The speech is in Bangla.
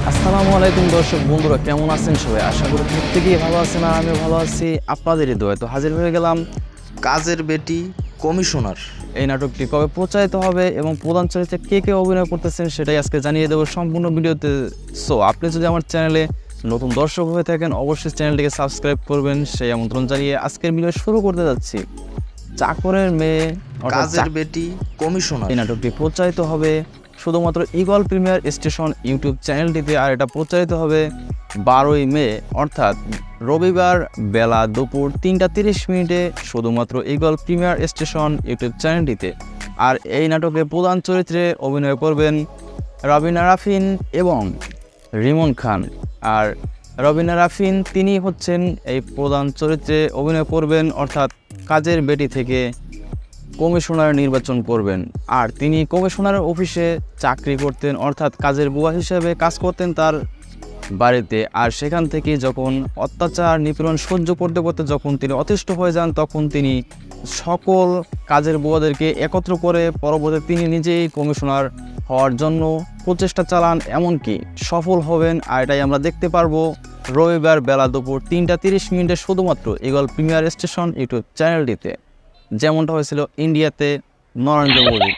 আসসালামু আলাইকুম দর্শক বন্ধুরা, কেমন আছেন সবাই? আশা করি প্রত্যেকেই ভালো আছেন আর আমিও ভালো আছি আপনাদেরই দোয়ায়। তো হাজির হয়ে গেলাম কাজের বেটি কমিশনার। এই নাটকটি কবে প্রচারিত হবে এবং প্রধান চরিত্রে কে কে অভিনয় করতেছেন সেটাই আজকে জানিয়ে দেবো সম্পূর্ণ ভিডিওতে। সো আপনি যদি আমার চ্যানেলে নতুন দর্শক হয়ে থাকেন অবশ্যই চ্যানেলটিকে সাবস্ক্রাইব করবেন সেই আমন্ত্রণ জানিয়ে আজকের ভিডিও শুরু করতে যাচ্ছি। চাকরের মেয়ে কাজের বেটি কমিশনার এই নাটকটি প্রচারিত হবে শুধুমাত্র ঈগল প্রিমিয়ার স্টেশন ইউটিউব চ্যানেলটিতে, আর এটা প্রচারিত হবে 12ই মে অর্থাৎ রবিবার বেলা দুপুর 3:30 শুধুমাত্র ঈগল প্রিমিয়ার স্টেশন ইউটিউব চ্যানেলটিতে। আর এই নাটকে প্রধান চরিত্রে অভিনয় করবেন রবিনা রাফিন এবং রিমন খান। আর রবিনা রাফিন তিনি হচ্ছেন এই প্রধান চরিত্রে অভিনয় করবেন, অর্থাৎ কাজের বেটি থেকে কমিশনার নির্বাচন করবেন। আর তিনি কমিশনারের অফিসে চাকরি করতেন, অর্থাৎ কাজের বুয়া হিসেবে কাজ করতেন তার বাড়িতে। আর সেখান থেকে যখন অত্যাচার নিপীড়ন সহ্য করতে করতে যখন তিনি অতিষ্ঠ হয়ে যান, তখন তিনি সকল কাজের বুয়াদেরকে একত্র করে পরবর্তীতে তিনি নিজেই কমিশনার হওয়ার জন্য প্রচেষ্টা চালান, এমনকি সফল হবেন। আর এটাই আমরা দেখতে পারবো রবিবার বেলা দুপুর 3:30 শুধুমাত্র ঈগল প্রিমিয়ার স্টেশন ইউটিউব চ্যানেলটিতে, যেমনটা হয়েছিল ইন্ডিয়াতে নরেন্দ্র মোদী।